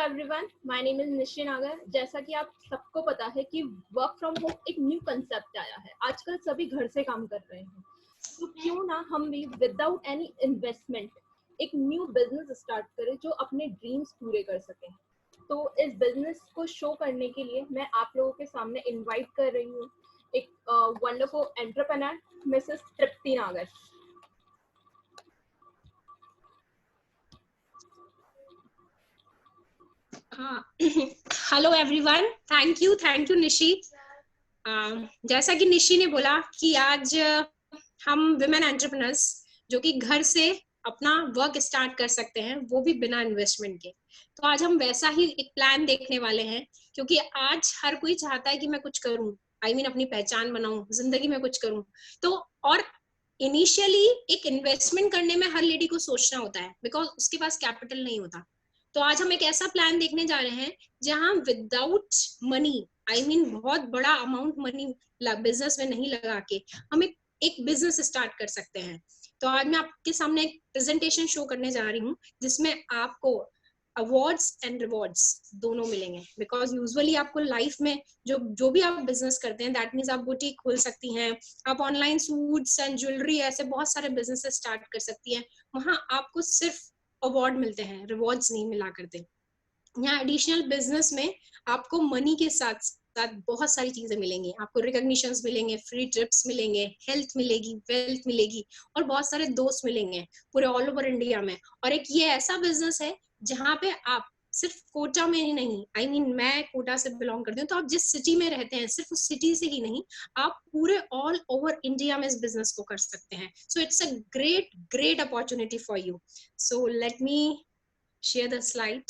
Everyone, my name is Nishi नागर। जैसा कि आप सबको पता है कि वर्क फ्रॉम होम एक न्यू कंसेप्ट आया है। आजकल सभी घर से काम कर रहे हैं, तो क्यों ना हम भी विदाउट एनी इन्वेस्टमेंट एक न्यू बिजनेस स्टार्ट करें जो अपने ड्रीम्स पूरे कर सकें। तो इस बिजनेस को शो करने के लिए मैं आप लोगों के सामने इनवाइट कर रही हूँ एक वंडरफुल एंटरप्रेन्योर मिसेस तृप्ति नागर। Hello everyone, thank you Nishi. जैसा कि निशी ने बोला कि आज हम विमेन एंटरप्रेन्योर्स जो कि घर से अपना वर्क स्टार्ट कर सकते हैं, वो भी बिना इन्वेस्टमेंट के। तो आज हम वैसा ही एक प्लान देखने वाले हैं, क्योंकि आज हर कोई चाहता है कि मैं कुछ करूं, अपनी पहचान बनाऊं, जिंदगी में कुछ करूं। तो और इनिशियली एक इन्वेस्टमेंट करने में हर लेडी को सोचना होता है, बिकॉज उसके पास कैपिटल नहीं होता। तो आज हम एक ऐसा प्लान देखने जा रहे हैं जहां विदाउट मनी, बहुत बड़ा अमाउंट मनी बिजनेस में नहीं लगा के हम एक बिजनेस स्टार्ट कर सकते हैं। तो आज मैं आपके सामने एक प्रेजेंटेशन शो करने जा रही हूँ जिसमें आपको अवार्ड्स एंड रिवॉर्ड्स दोनों मिलेंगे। बिकॉज यूजुअली आपको लाइफ में जो भी आप बिजनेस करते हैं, दैट मीन्स आप बुटीक खोल सकती हैं, आप ऑनलाइन सूट्स एंड ज्वेलरी, ऐसे बहुत सारे बिजनेस स्टार्ट कर सकती हैं। वहां आपको सिर्फ अवार्ड मिलते हैं, रिवॉर्ड्स नहीं मिला करते। यहाँ एडिशनल बिजनेस में आपको मनी के साथ साथ बहुत सारी चीजें मिलेंगी। आपको रिकॉग्निशंस मिलेंगे, फ्री ट्रिप्स मिलेंगे, हेल्थ मिलेगी, वेल्थ मिलेगी, और बहुत सारे दोस्त मिलेंगे पूरे ऑल ओवर इंडिया में। और एक ये ऐसा बिजनेस है जहाँ पे आप सिर्फ कोटा में ही नहीं, मैं कोटा से बिलोंग करती हूँ, तो आप जिस सिटी में रहते हैं सिर्फ उस सिटी से ही नहीं, आप पूरे ऑल ओवर इंडिया में इस बिजनेस को कर सकते हैं। So it's a great opportunity for you. So let me share the slide.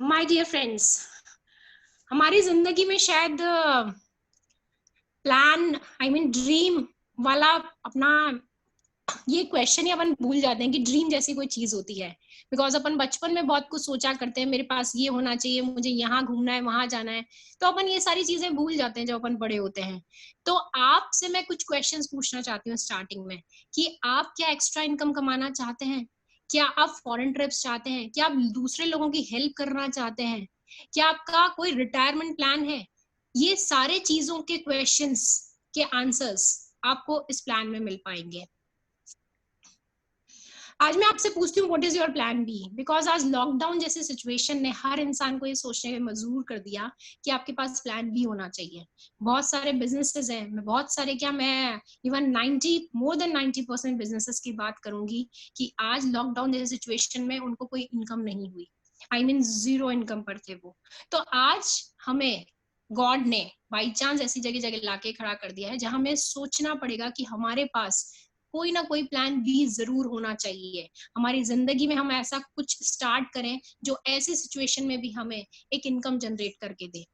My dear friends, हमारी जिंदगी में शायद प्लान ड्रीम वाला अपना ये क्वेश्चन ही अपन भूल जाते हैं कि ड्रीम जैसी कोई चीज होती है। बिकॉज अपन बचपन में बहुत कुछ सोचा करते हैं, मेरे पास ये होना चाहिए, मुझे यहाँ घूमना है, वहां जाना है, तो अपन ये सारी चीजें भूल जाते हैं जब अपन बड़े होते हैं। तो आपसे मैं कुछ क्वेश्चंस पूछना चाहती हूँ स्टार्टिंग में, कि आप क्या एक्स्ट्रा इनकम कमाना चाहते हैं? क्या आप फॉरेन ट्रिप्स चाहते हैं? क्या आप दूसरे लोगों की हेल्प करना चाहते हैं? क्या आपका कोई रिटायरमेंट प्लान है? ये सारे चीजों के क्वेश्चंस के आंसर्स आपको इस प्लान में मिल पाएंगे। आज मैं आपसे पूछती हूँ what is your plan B, because आज लॉकडाउन जैसे सिचुएशन ने हर इंसान को ये सोचने में मजबूर कर दिया कि आपके पास प्लान बी होना चाहिए। बहुत सारे बिजनेसेस हैं, बहुत सारे, क्या मैं इवन मोर देन 90% बिजनेसेस की बात करूंगी कि आज लॉकडाउन जैसे सिचुएशन में उनको कोई इनकम नहीं हुई, जीरो इनकम पर थे वो। तो आज हमें गॉड ने बाई चांस ऐसी जगह जगह लाके खड़ा कर दिया है जहां हमें सोचना पड़ेगा कि हमारे पास कोई ना कोई प्लान बी जरूर होना चाहिए। हमारी जिंदगी में हम ऐसा कुछ स्टार्ट करें जो ऐसे सिचुएशन में भी हमें एक इनकम जनरेट करके दे।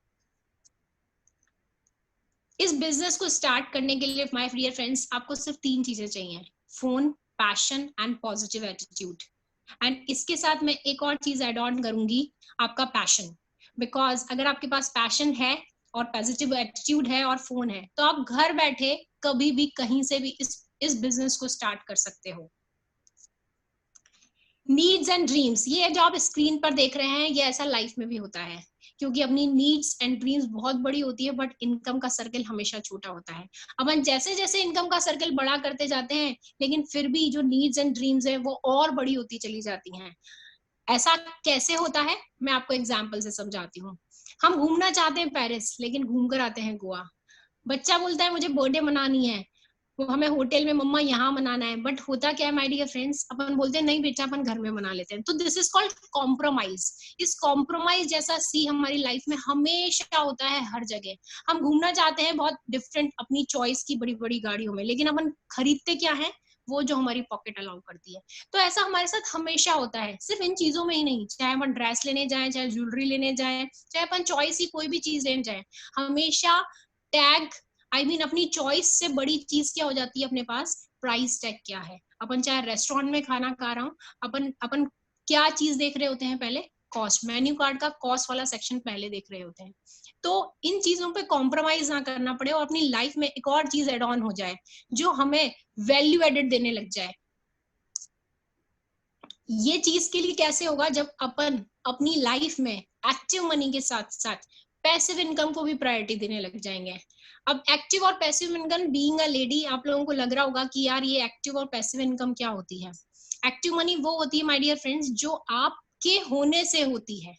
इस बिजनेस को स्टार्ट करने के लिए माय डियर फ्रेंड्स, आपको सिर्फ 3 चीजें चाहिए: phone, passion and positive attitude. And इसके साथ मैं एक और चीज एड ऑन करूंगी, आपका पैशन। बिकॉज अगर आपके पास पैशन है और पॉजिटिव एटीट्यूड है और फोन है, तो आप घर बैठे कभी भी कहीं से भी इस बिजनेस को स्टार्ट कर सकते हो। नीड्स एंड ड्रीम्स, ये जो आप स्क्रीन पर देख रहे हैं, ये ऐसा लाइफ में भी होता है, क्योंकि अपनी नीड्स एंड ड्रीम्स बहुत बड़ी होती है, बट इनकम का सर्कल हमेशा छोटा होता है। अपन जैसे जैसे इनकम का सर्कल बड़ा करते जाते हैं, लेकिन फिर भी जो नीड्स एंड ड्रीम्स है वो और बड़ी होती चली जाती हैं। ऐसा कैसे होता है, मैं आपको एग्जाम्पल से समझाती हूँ। हम घूमना चाहते हैं पेरिस, लेकिन घूम कर आते हैं गोवा। बच्चा बोलता है मुझे बर्थडे मनानी है, वो हमें होटल में मम्मा यहाँ मनाना है, बट होता क्या है माय डियर फ्रेंड्स, अपन बोलते हैं नहीं बेटा अपन घर में मना लेते हैं। तो दिस इज कॉल्ड कॉम्प्रोमाइज। इस कॉम्प्रोमाइज जैसा सी हमारी लाइफ में हमेशा होता है हर जगह। हम घूमना चाहते हैं बहुत डिफरेंट अपनी चॉइस की बड़ी बड़ी गाड़ियों में, लेकिन अपन खरीदते क्या है, वो जो हमारी पॉकेट अलाउ करती है। तो ऐसा हमारे साथ हमेशा होता है, सिर्फ इन चीजों में ही नहीं, चाहे अपन ड्रेस लेने जाए, चाहे ज्वेलरी लेने जाए, चाहे अपन चॉइस ही कोई भी चीज लेने जाए, हमेशा टैग अपनी चॉइस से बड़ी चीज क्या हो जाती है अपने पास, प्राइस टैग क्या है। अपन चाहे रेस्टोरेंट में खाना खा रहा हूँ, अपन क्या चीज देख रहे होते हैं पहले, कॉस्ट, मेन्यू कार्ड का कॉस्ट वाला सेक्शन पहले देख रहे होते हैं। तो इन चीजों पे कॉम्प्रोमाइज ना करना पड़े और अपनी लाइफ में एक और चीज एड ऑन हो जाए जो हमें वैल्यू एडेड देने लग जाए। ये चीज के लिए कैसे होगा, जब अपन अपनी लाइफ में एक्टिव मनी के साथ साथ पैसिव इनकम को भी प्रायोरिटी देने लग जाएंगे। अब एक्टिव और passive income, being a lady, आप लोगों को लग रहा होगा कि यार ये एक्टिव और पैसिव इनकम क्या होती है। एक्टिव मनी वो होती है माय डियर फ्रेंड्स जो आपके होने से होती है,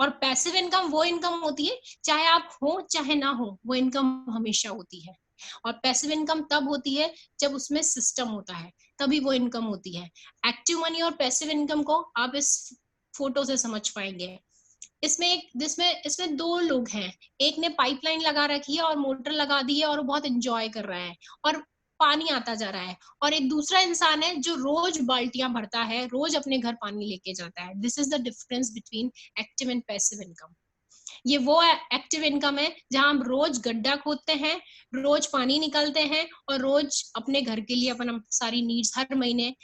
और पैसिव इनकम वो इनकम होती है चाहे आप हो चाहे ना हो, वो इनकम हमेशा होती है। और पैसिव इनकम तब होती है जब उसमें सिस्टम होता है, तभी वो इनकम होती है। एक्टिव मनी और पैसिव इनकम को आप इस फोटो से समझ पाएंगे। इसमें दो लोग हैं, एक ने पाइपलाइन लगा रखी है और मोटर लगा दी है और वो बहुत एंजॉय कर रहा है और पानी आता जा रहा है, और एक दूसरा इंसान है जो रोज बाल्टियां भरता है, रोज अपने घर पानी लेके जाता है। This is the difference between active and passive income. ये वो एक्टिव इनकम है जहां हम रोज गड्ढा खोदते हैं, रोज पानी निकालते हैं और रोज अपने घर के लिए अपन सारी नीड्स हर महीने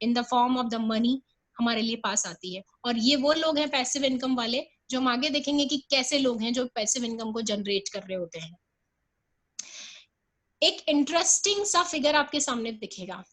in the form of the money हमारे लिए पास आती है। और ये वो लोग हैं पैसिव इनकम वाले, जो हम आगे देखेंगे कि कैसे लोग हैं जो पैसिव इनकम को जनरेट कर रहे होते हैं। एक इंटरेस्टिंग सा फिगर आपके सामने दिखेगा।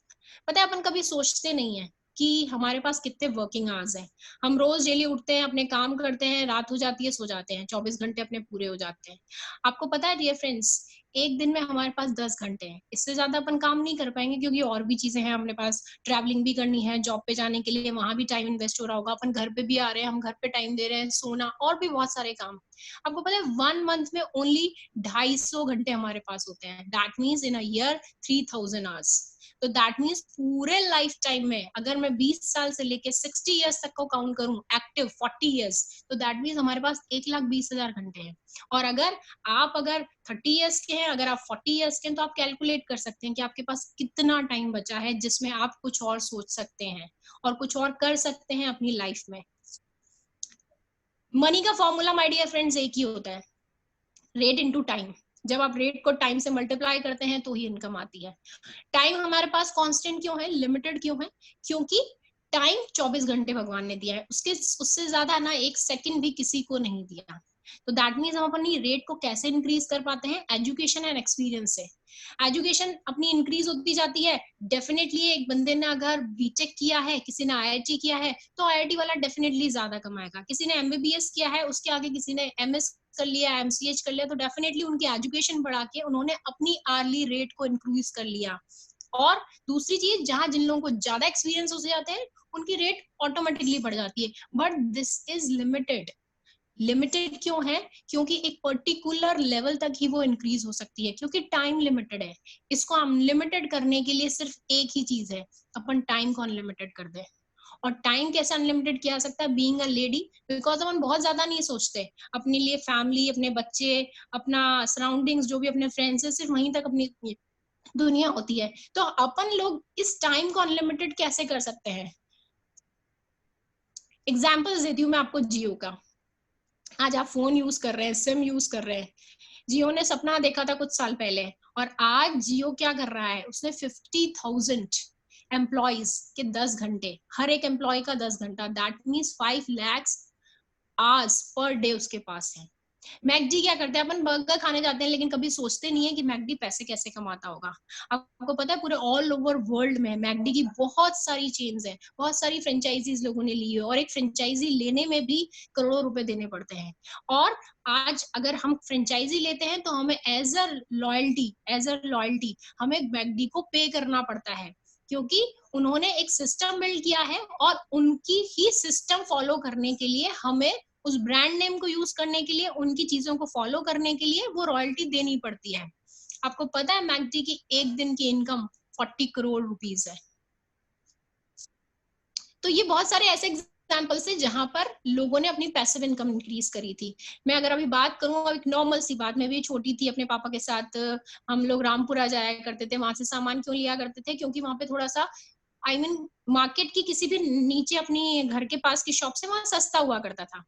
पता है अपन कभी सोचते नहीं है कि हमारे पास कितने वर्किंग आवर्स हैं। हम रोज डेली उठते हैं, अपने काम करते हैं, रात हो जाती है, सो जाते हैं, 24 घंटे अपने पूरे हो जाते हैं। आपको पता है डियर फ्रेंड्स, एक दिन में हमारे पास 10 घंटे हैं, इससे ज्यादा अपन काम नहीं कर पाएंगे क्योंकि और भी चीजें हैं अपने पास। ट्रैवलिंग भी करनी है, जॉब पे जाने के लिए वहां भी टाइम इन्वेस्ट हो रहा होगा, अपन घर पे भी आ रहे हैं, हम घर पे टाइम दे रहे हैं, सोना और भी बहुत सारे काम। आपको पता है 1 मंथ में ओनली 250 घंटे हमारे पास होते हैं। That means in a year 3000 hours. तो दैट मीन्स पूरे लाइफ टाइम में अगर मैं 20 साल से लेके 60 इयर्स तक को काउंट करूं, एक्टिव 40 इयर्स, तो दैट मीन्स हमारे पास 1,20,000 घंटे हैं। और अगर 30 इयर्स के हैं, अगर आप 40 इयर्स के हैं, तो आप कैलकुलेट कर सकते हैं कि आपके पास कितना टाइम बचा है जिसमें आप कुछ और सोच सकते हैं और कुछ और कर सकते हैं अपनी लाइफ में। मनी का फॉर्मूला माय डियर फ्रेंड्स एक ही होता है, रेट इनटू टाइम। जब आप रेट को टाइम से मल्टीप्लाई करते हैं तो ही इनकम आती है। टाइम हमारे पास कांस्टेंट क्यों है, लिमिटेड क्यों है? क्योंकि टाइम 24 घंटे भगवान ने दिया है, उससे ज्यादा ना एक सेकंड भी किसी को नहीं दिया। तो दैट मीन्स हम अपनी रेट को कैसे इंक्रीज कर पाते हैं? एजुकेशन एंड एक्सपीरियंस से। एजुकेशन अपनी इंक्रीज होती जाती है। डेफिनेटली एक बंदे ने अगर बीटेक किया है, किसी ने आईआईटी किया है, तो आईआईटी वाला डेफिनेटली ज्यादा कमाएगा। किसी ने एमबीबीएस किया है, उसके आगे किसी ने एमएस कर लिया, एमसीएच कर लिया, तो डेफिनेटली उनकी एजुकेशन बढ़ा के उन्होंने अपनी आर्ली रेट को इंक्रीज कर लिया। और दूसरी चीज, जहां जिन लोगों को ज्यादा एक्सपीरियंस हो जाते हैं उनकी रेट ऑटोमेटिकली बढ़ जाती है। But this is limited. Limited क्यों है? क्योंकि एक पर्टिकुलर लेवल तक ही वो इंक्रीज हो सकती है, क्योंकि टाइम लिमिटेड है। इसको अनलिमिटेड करने के लिए सिर्फ एक ही चीज है, अपन टाइम को अनलिमिटेड कर दे। और टाइम कैसे अनलिमिटेड किया जा सकता है? बीइंग अ लेडी, बिकॉज अपन बहुत ज्यादा नहीं सोचते अपने लिए, फैमिली, अपने बच्चे, अपना सराउंडिंग्स, जो भी अपने फ्रेंड्स है, सिर्फ वहीं तक अपनी दुनिया होती है। तो अपन लोग इस टाइम को अनलिमिटेड कैसे कर सकते हैं? एग्जाम्पल देती हूँ मैं आपको जियो का। आज आप फोन यूज कर रहे हैं, सिम यूज कर रहे हैं। जियो ने सपना देखा था कुछ साल पहले, और आज जियो क्या कर रहा है? उसने 50,000 एम्प्लॉइज के 10 घंटे, हर एक एम्प्लॉय का 10 घंटा, that means 5 lakh hours per day उसके पास है। मैकडी क्या करते हैं? अपन बर्गर खाने जाते हैं, लेकिन कभी सोचते नहीं है कि मैकडी पैसे कैसे कमाता होगा। आपको पता है पूरे ऑल ओवर वर्ल्ड में मैकडी की बहुत सारी चेन्स हैं, बहुत सारी फ्रेंचाइजीज लोगों ने ली है, और एक फ्रेंचाइजी लेने में भी करोड़ों रुपए देने पड़ते हैं। और आज अगर हम फ्रेंचाइजी लेते हैं तो हमें एज अ लॉयल्टी हमें मैकडी को पे करना पड़ता है, क्योंकि उन्होंने एक सिस्टम बिल्ड किया है और उनकी ही सिस्टम फॉलो करने के लिए, हमें उस ब्रांड नेम को यूज करने के लिए, उनकी चीजों को फॉलो करने के लिए वो रॉयल्टी देनी पड़ती है। आपको पता है मैकडी की एक दिन की इनकम 40 करोड़ रुपीस है। तो ये बहुत सारे ऐसे एग्जाम्पल्स है जहां पर लोगों ने अपनी पैसिव इनकम इंक्रीज करी थी। मैं अगर अभी बात करूं, एक नॉर्मल सी बात, मैं भी छोटी थी, अपने पापा के साथ हम लोग रामपुरा जाया करते थे। वहां से सामान क्यों लिया करते थे? क्योंकि वहां पे थोड़ा सा मार्केट की किसी भी नीचे अपनी घर के पास की शॉप से वहां सस्ता हुआ करता था।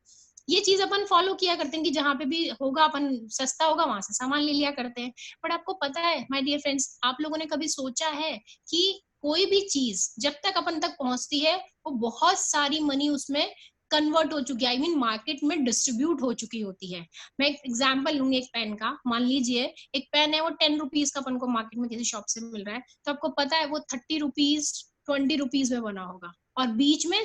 ये चीज अपन फॉलो किया करते हैं कि जहां पे भी होगा, अपन सस्ता होगा वहां से सामान ले लिया करते हैं। बट आपको पता है माय डियर फ्रेंड्स, आप लोगों ने कभी सोचा है कि कोई भी चीज जब तक अपन तक पहुंचती है, वो बहुत सारी मनी उसमें कन्वर्ट हो चुकी है, आई मीन मार्केट में डिस्ट्रीब्यूट हो चुकी होती है। मैं एक एग्जांपल लूंगी एक पेन का। मान लीजिए एक पेन है, वो 10 रुपीज का अपन को मार्केट में किसी शॉप से मिल रहा है, तो आपको पता है वो 30 रुपीज 20 रुपीज में बना होगा, और बीच में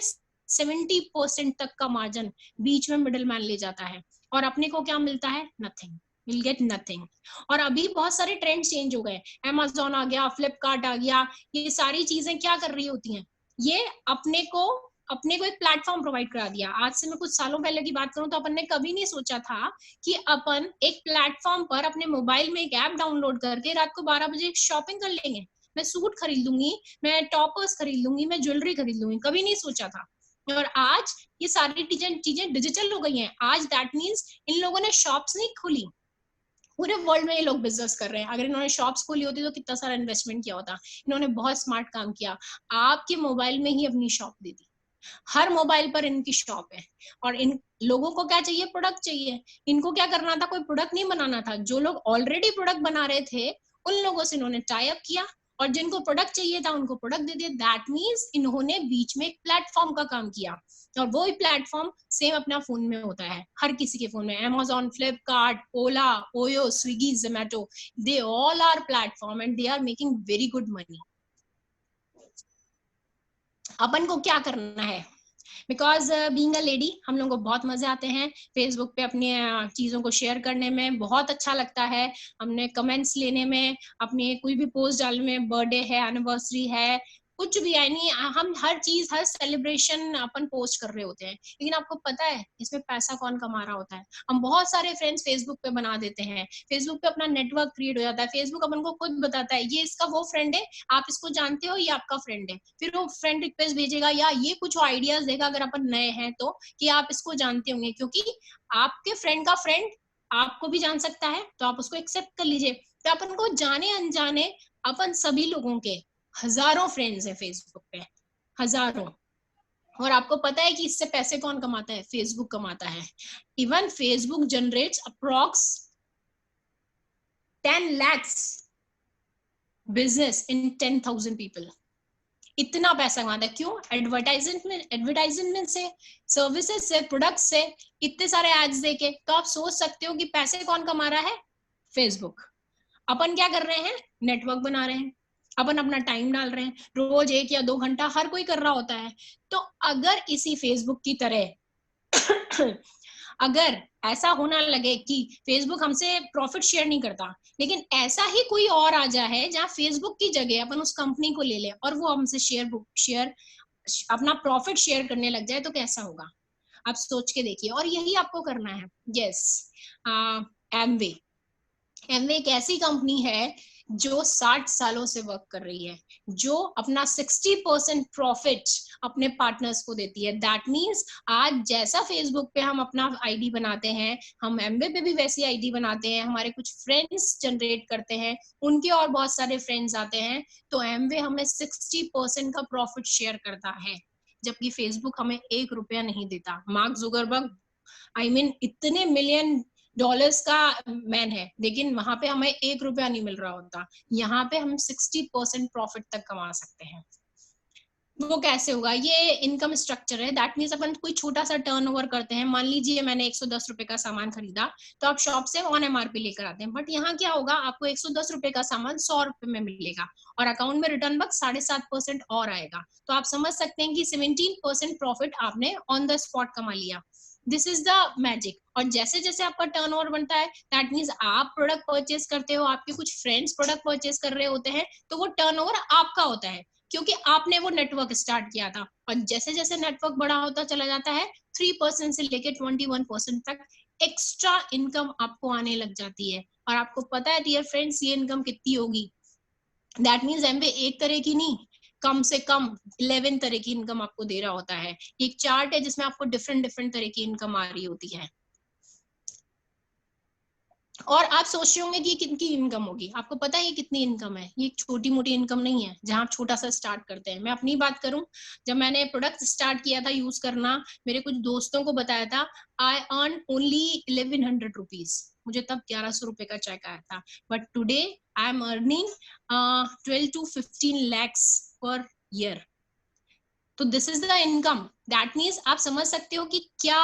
70% तक का मार्जिन बीच में मिडिल मैन ले जाता है, और अपने को क्या मिलता है? Nothing, will get nothing. और अभी बहुत सारे ट्रेंड चेंज हो गए, Amazon आ गया, फ्लिपकार्ट आ गया, ये सारी चीजें क्या कर रही होती हैं, ये अपने को एक प्लेटफॉर्म प्रोवाइड करा दिया। आज से मैं कुछ सालों पहले की बात करूं तो अपन ने कभी नहीं सोचा था कि अपन एक प्लेटफॉर्म पर अपने मोबाइल में एक ऐप डाउनलोड करके रात को 12 बजे शॉपिंग कर लेंगे, मैं सूट खरीद लूंगी, मैं टॉपर्स खरीद लूंगी, मैं ज्वेलरी खरीद लूंगी, कभी नहीं सोचा था। और आज ये सारी चीजें डिजिटल हो गई हैं। आज दैट मीन्स इन लोगों ने शॉप्स नहीं खोली, पूरे वर्ल्ड में ये लोग बिजनेस कर रहे हैं। अगर इन्होंने शॉप्स खोली होती तो कितना सारा इन्वेस्टमेंट किया होता। इन्होंने बहुत स्मार्ट काम किया, आपके मोबाइल में ही अपनी शॉप दे दी, हर मोबाइल पर इनकी शॉप है। और इन लोगों को क्या चाहिए? प्रोडक्ट चाहिए। इनको क्या करना था? कोई प्रोडक्ट नहीं बनाना था, जो लोग ऑलरेडी प्रोडक्ट बना रहे थे उन लोगों से इन्होंने टाई अप किया, और जिनको प्रोडक्ट चाहिए था उनको प्रोडक्ट दे दिया। दैट मीन्स इन्होंने बीच में एक प्लेटफॉर्म का काम किया, और वो ही प्लेटफॉर्म सेम अपना फोन में होता है, हर किसी के फोन में। Amazon, Flipkart, Ola, OYO, Swiggy, Zomato, they all are platform and they are making very good money. अपन को क्या करना है? बिकॉज बीइंग अ लेडी हम लोगों को बहुत मजे आते हैं फेसबुक पे अपनी चीजों को शेयर करने में, बहुत अच्छा लगता है हमने कमेंट्स लेने में, अपनी कोई भी पोस्ट डालने में, बर्थडे है, एनिवर्सरी है, कुछ भी, यानी हम हर चीज, हर सेलिब्रेशन अपन पोस्ट कर रहे होते हैं। लेकिन आपको पता है इसमें पैसा कौन कमा रहा होता है? हम बहुत सारे फ्रेंड्स फेसबुक पे बना देते हैं, फेसबुक पे अपना नेटवर्क क्रिएट हो जाता है, फेसबुक अपन को खुद बताता है ये इसका वो फ्रेंड है, आप इसको जानते हो, ये आपका फ्रेंड है। फिर वो फ्रेंड रिक्वेस्ट भेजेगा या ये कुछ आइडियाज देगा अगर अपन नए हैं तो, कि आप इसको जानते होंगे, क्योंकि आपके फ्रेंड का फ्रेंड आपको भी जान सकता है, तो आप उसको एक्सेप्ट कर लीजिए। तो अपन को जाने अनजाने अपन सभी लोगों के हजारों फ्रेंड्स हैं फेसबुक पे, हजारों। और आपको पता है कि इससे पैसे कौन कमाता है? फेसबुक कमाता है। Even Facebook generates approx 10 lakhs business in 10,000 people. इतना पैसा कमाता है। क्यों? एडवर्टाइजमेंट से, सर्विसेज से, प्रोडक्ट से, इतने सारे एड्स देके। तो आप सोच सकते हो कि पैसे कौन कमा रहा है? फेसबुक। अपन क्या कर रहे हैं? नेटवर्क बना रहे हैं, अपन अपना टाइम डाल रहे हैं, रोज 1 या 2 घंटा हर कोई कर रहा होता है। तो अगर इसी फेसबुक की तरह अगर ऐसा होना लगे कि फेसबुक हमसे प्रॉफिट शेयर नहीं करता, लेकिन ऐसा ही कोई और आ जाए जहां फेसबुक की जगह अपन उस कंपनी को ले ले और वो हमसे शेयर अपना प्रॉफिट शेयर करने लग जाए, तो कैसा होगा? आप सोच के देखिए। और यही आपको करना है। यस, एमवे एक ऐसी कंपनी है जो 60 सालों से वर्क कर रही है, जो अपना 60% प्रॉफिट अपने पार्टनर्स को देती है। दैट मीन्स आज जैसा फेसबुक पे हम अपना आईडी बनाते हैं, हम एमवे पे भी वैसी आईडी बनाते हैं, हमारे कुछ फ्रेंड्स जनरेट करते हैं, उनके और बहुत सारे फ्रेंड्स आते हैं, तो एमवे हमें 60% का प्रॉफिट शेयर करता है, जबकि फेसबुक हमें 1 रुपया नहीं देता। मार्क जुकरबर्ग इतने $1 million का मैन है, लेकिन वहां पे हमें 1 रुपया नहीं मिल रहा होता। यहाँ पे हम 60% प्रॉफिट तक कमा सकते हैं। वो कैसे होगा? ये इनकम स्ट्रक्चर है। दैट मीन्स अपन कोई छोटा सा टर्नओवर करते हैं, मान लीजिए मैंने 110 रुपए का सामान खरीदा, तो आप शॉप से ऑन एमआरपी लेकर आते हैं, बट यहाँ क्या होगा? आपको 110 रुपए का सामान 100 रुपए में मिलेगा, और अकाउंट में रिटर्न बैक 7.5% और आएगा। तो आप समझ सकते हैं कि 17% प्रॉफिट आपने ऑन द स्पॉट कमा लिया। This is the magic. और जैसे जैसे आपका टर्नओवर बनता है, दैट मीन्स आप प्रोडक्ट परचेज करते हो, आपके कुछ फ्रेंड्स प्रोडक्ट परचेज कर रहे होते हैं, तो वो टर्नओवर आपका होता है, क्योंकि आपने वो नेटवर्क स्टार्ट किया था। और जैसे जैसे नेटवर्क बड़ा होता चला जाता है, 3% से लेके 21% तक एक्स्ट्रा इनकम आपको आने लग जाती है। और आपको पता है डियर फ्रेंड्स, ये इनकम कितनी होगी? दैट मीन्स एमवे एक तरह की नहीं, कम से कम 11 तरह की इनकम आपको दे रहा होता है। एक चार्ट है जिसमें आपको डिफरेंट तरह की इनकम आ रही होती है। और आप सोच रहे होंगे कि ये कितनी इनकम होगी। आपको पता है ये कितनी इनकम है? ये छोटी मोटी इनकम नहीं है जहां आप छोटा सा स्टार्ट करते हैं। मैं अपनी बात करूं, जब मैंने प्रोडक्ट स्टार्ट किया था यूज करना, मेरे कुछ दोस्तों को बताया था, आई अर्न ओनली 1100 रुपीज। मुझे तब 1100 रुपए का चेक आया था, but today I am earning 12 to 15 lakhs per year. तो this is the income that means आप समझ सकते हो कि क्या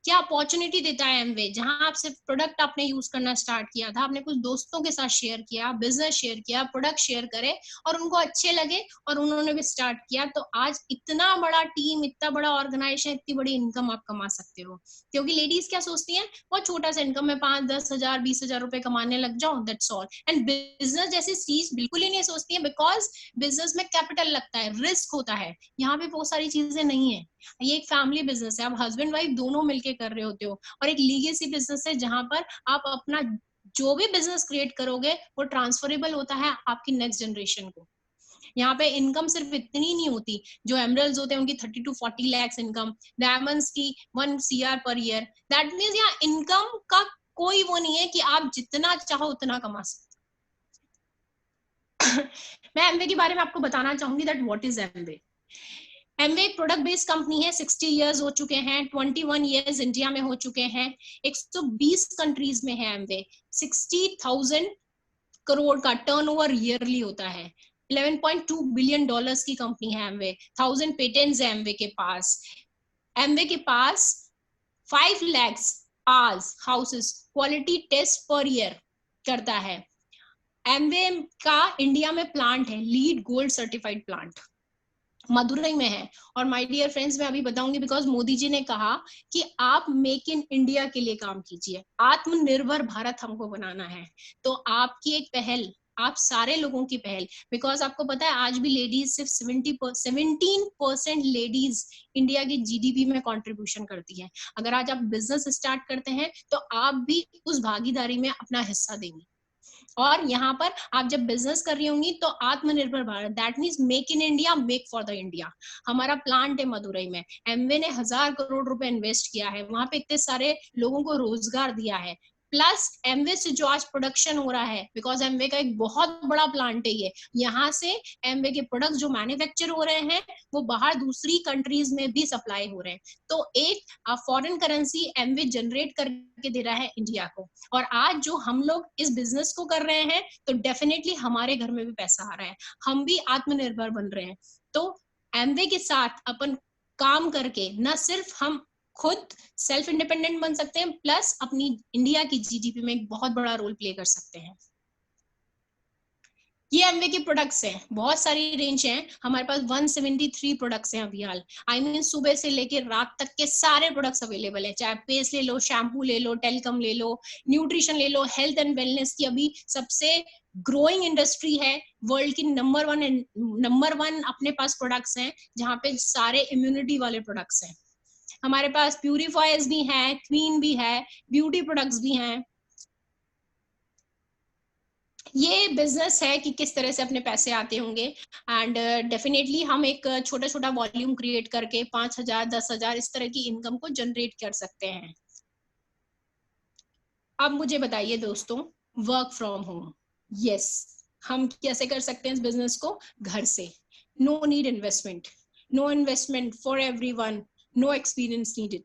क्या अपॉर्चुनिटी देता है एमवे, जहां आप सिर्फ प्रोडक्ट आपने यूज करना स्टार्ट किया था, आपने कुछ दोस्तों के साथ शेयर किया, बिजनेस शेयर किया, प्रोडक्ट शेयर करे और उनको अच्छे लगे और उन्होंने भी स्टार्ट किया, तो आज इतना बड़ा टीम, इतना बड़ा ऑर्गेनाइजेशन, इतनी बड़ी इनकम आप कमा सकते हो। क्योंकि लेडीज क्या सोचती हैं, बहुत छोटा सा इनकम है, 5-10 हजार 20 हजार रुपए कमाने लग जाओ, दैट्स ऑल। एंड बिजनेस जैसी चीज बिल्कुल ही नहीं सोचती है, बिकॉज बिजनेस में कैपिटल लगता है, रिस्क होता है, यहाँ पे बहुत सारी चीजें नहीं है। ये एक फैमिली बिजनेस है, आप हस्बैंड वाइफ दोनों मिलके कर रहे होते हो, और एक लीगेसी बिजनेस है जहां पर आप अपना जो भी बिजनेस क्रिएट करोगे वो ट्रांसफरेबल होता है आपकी नेक्स्ट जनरेशन को। यहाँ पे इनकम सिर्फ इतनी नहीं होती, जो एमरल्ड्स होते हैं उनकी 30 to 40 lakhs इनकम, डायमंड्स की 1 CR per year. That means यहाँ इनकम का कोई वो नहीं है कि आप जितना चाहो उतना कमा सकते। मैं एमवे के बारे में आपको बताना चाहूंगी that what is Amway. Amway एक प्रोडक्ट बेस्ड कंपनी है, 60 इयर्स हो चुके हैं, 21 इयर्स इंडिया में हो चुके हैं, 120 कंट्रीज में है एमवे, 60,000 करोड़ का टर्नओवर ईयरली होता है, 11.2 बिलियन डॉलर्स की कंपनी है एमवे, 1000 पेटेंट्स है एमवे के पास। एमवे के पास 5 lakhs hours houses quality test per year करता है। एमवे का इंडिया में प्लांट है, LEED gold certified plant Madurai में है। और माय डियर फ्रेंड्स, मैं अभी बताऊंगी बिकॉज मोदी जी ने कहा कि आप मेक इन इंडिया के लिए काम कीजिए, आत्मनिर्भर भारत हमको बनाना है। तो आपकी एक पहल, आप सारे लोगों की पहल, बिकॉज आपको पता है आज भी लेडीज सिर्फ 17% लेडीज इंडिया की जीडीपी में कंट्रीब्यूशन करती है। अगर आज आप बिजनेस स्टार्ट करते हैं तो आप भी उस भागीदारी में अपना हिस्सा देंगे। और यहाँ पर आप जब बिजनेस कर रही होंगी तो आत्मनिर्भर Bharat, that means make in India, make for the India. हमारा प्लांट है मदुरई में, एमवे ने 1000 करोड़ रुपए इन्वेस्ट किया है, वहां पे इतने सारे लोगों को रोजगार दिया है। प्लस एमवे से जो आज प्रोडक्शन हो रहा है, बिकॉज एमवे का एक बहुत बड़ा प्लांट है ये, यहाँ से एमवे के प्रोडक्ट्स जो मैन्युफैक्चर हो रहे हैं वो बाहर दूसरी कंट्रीज में भी सप्लाई हो रहे हैं। तो एक फॉरेन करेंसी एमवे जनरेट करके दे रहा है इंडिया को। और आज जो हम लोग इस बिजनेस को कर रहे हैं तो डेफिनेटली हमारे घर में भी पैसा आ रहा है, हम भी आत्मनिर्भर बन रहे हैं। तो एमवे के साथ अपन काम करके न सिर्फ हम खुद सेल्फ इंडिपेंडेंट बन सकते हैं, प्लस अपनी इंडिया की जीडीपी में एक बहुत बड़ा रोल प्ले कर सकते हैं। ये एमवे के प्रोडक्ट्स हैं, बहुत सारी रेंज हैं, हमारे पास 173 प्रोडक्ट्स हैं अभी हाल। आई मीन सुबह से लेकर रात तक के सारे प्रोडक्ट्स अवेलेबल हैं, चाहे पेस्ट ले लो, शैम्पू ले लो, टेलकम ले लो, न्यूट्रिशन ले लो, हेल्थ एंड वेलनेस की अभी सबसे ग्रोइंग इंडस्ट्री है, वर्ल्ड की नंबर वन अपने पास प्रोडक्ट्स हैं, जहाँ पे सारे इम्यूनिटी वाले प्रोडक्ट्स हैं। हमारे पास प्यूरिफायर्स भी हैं, क्वीन भी है, ब्यूटी प्रोडक्ट्स भी हैं। ये बिजनेस है कि किस तरह से अपने पैसे आते होंगे। एंड डेफिनेटली हम एक छोटा छोटा वॉल्यूम क्रिएट करके 5,000 10,000 इस तरह की इनकम को जनरेट कर सकते हैं। अब मुझे बताइए दोस्तों, वर्क फ्रॉम होम, यस, हम कैसे कर सकते हैं इस बिजनेस को? घर से। No need investment, no investment for everyone, no experience needed,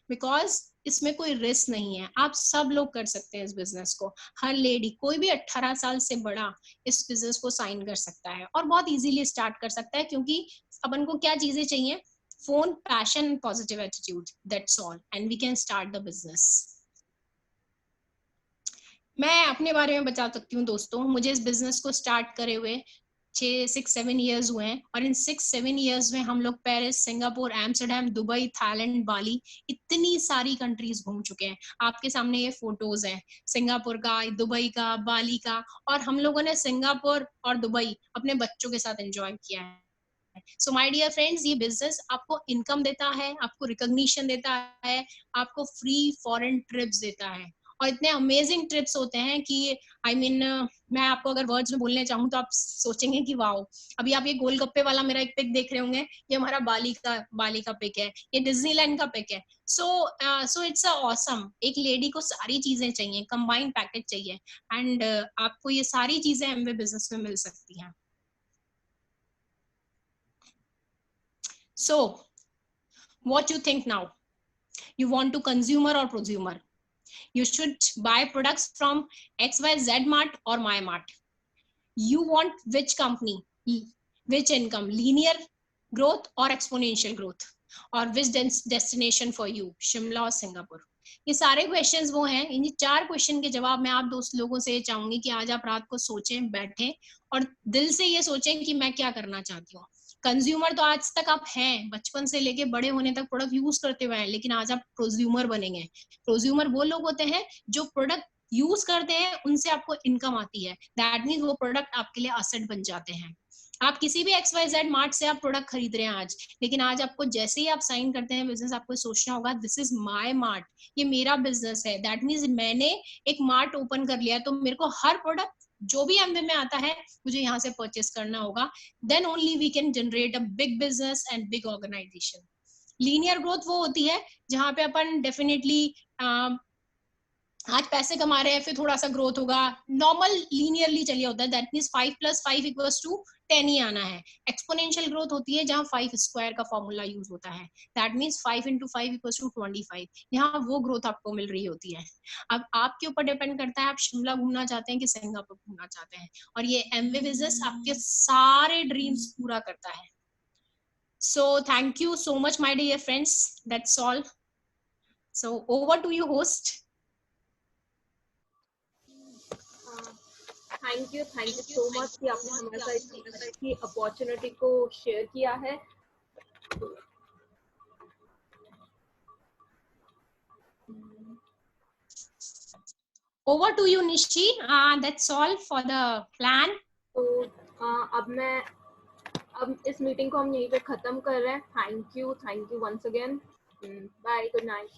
because इसमें कोई रिस्क नहीं है, आप सब लोग कर सकते हैं इस बिजनेस को। हर लेडी, कोई भी 18 साल से बड़ा इस बिजनेस को साइन कर सकता है और बहुत इजीली स्टार्ट कर सकता है, क्योंकि अपन को क्या चीजें चाहिए? Phone, passion and positive attitude, that's all, and we can start the business. मैं अपने बारे में बता सकती हूँ दोस्तों, मुझे इस बिजनेस को स्टार्ट करे हुए 6-7 ईयर्स हुए हैं, और इन 6-7 ईयर्स में हम लोग Paris, Singapore, Amsterdam, Dubai, Thailand, Bali, इतनी सारी कंट्रीज घूम चुके हैं। आपके सामने ये फोटोज हैं सिंगापुर का, दुबई का, बाली का, और हम लोगों ने सिंगापुर और दुबई अपने बच्चों के साथ एंजॉय किया है। सो माय डियर फ्रेंड्स, ये बिजनेस आपको इनकम देता है, आपको रिकॉग्निशन देता है, आपको फ्री फॉरेन ट्रिप्स देता है, और इतने अमेजिंग ट्रिप्स होते हैं कि आई मीन मैं आपको अगर वर्ड्स में बोलने चाहूँ तो आप सोचेंगे कि वाओ। अभी आप ये गोलगप्पे वाला मेरा एक पिक देख रहे होंगे, ये हमारा बाली का पिक है, ये डिज्नीलैंड का पिक है। So it's awesome. एक लेडी को सारी चीजें चाहिए, कंबाइंड पैकेज चाहिए, एंड आपको ये सारी चीजें एमवे बिजनेस में मिल सकती हैं। So what you think now? You want to consumer और prosumer? You should buy products from XYZ Mart or My Mart. You want which company, which income, linear growth or exponential growth? और विच destination for you, Shimla और Singapore. ये सारे questions वो हैं, इन 4 question के जवाब मैं आप दोस्त लोगों से चाहूंगी कि आज आप रात को सोचें, बैठें और दिल से ये सोचें कि मैं क्या करना चाहती हूँ। कंज्यूमर तो आज तक आप हैं, बचपन से लेके बड़े होने तक प्रोडक्ट यूज करते हुए हैं, लेकिन आज आप प्रोज्यूमर बनेंगे। प्रोज्यूमर वो लोग होते हैं जो प्रोडक्ट यूज करते हैं, उनसे आपको इनकम आती है, दैट मीन्स वो प्रोडक्ट आपके लिए असेट बन जाते हैं। आप किसी भी XYZ मार्ट से आप प्रोडक्ट खरीद रहे हैं आज, लेकिन आज आपको जैसे ही आप साइन करते हैं बिजनेस, आपको सोचना होगा दिस इज माय मार्ट, ये मेरा बिजनेस है। दैट मीन्स मैंने एक मार्ट ओपन कर लिया, तो मेरे को हर प्रोडक्ट जो भी एमवे में आता है मुझे यहाँ से परचेस करना होगा। Then only we can generate a big business and big organisation. Linear growth वो होती है जहाँ पे अपन डेफिनेटली आज पैसे कमा रहे हैं, फिर थोड़ा सा ग्रोथ होगा, नॉर्मल लीनियरली चलिए होता है, दैट मींस 5 + 5 = 10 ही आना है। एक्सपोनेंशियल ग्रोथ होती है जहां 5 स्क्वायर का फॉर्मूला यूज होता है, दैट मींस 5 × 5 = 25। यहाँ वो ग्रोथ आपको मिल रही होती है। अब आपके ऊपर डिपेंड करता है आप शिमला घूमना चाहते हैं कि सिंगापुर घूमना चाहते हैं, और ये एमवे बिजनेस आपके सारे ड्रीम्स पूरा करता है। So thank you so much my dear friends, that's all. So over to you host. Thank you so much कि आपने हमारे साथ इतनी अच्छी अपॉर्चुनिटी को शेयर किया है। Over to you Nishi, that's all for the plan. तो अब इस मीटिंग को हम यहीं पे खत्म कर रहे हैं। Thank you once again, bye, good night.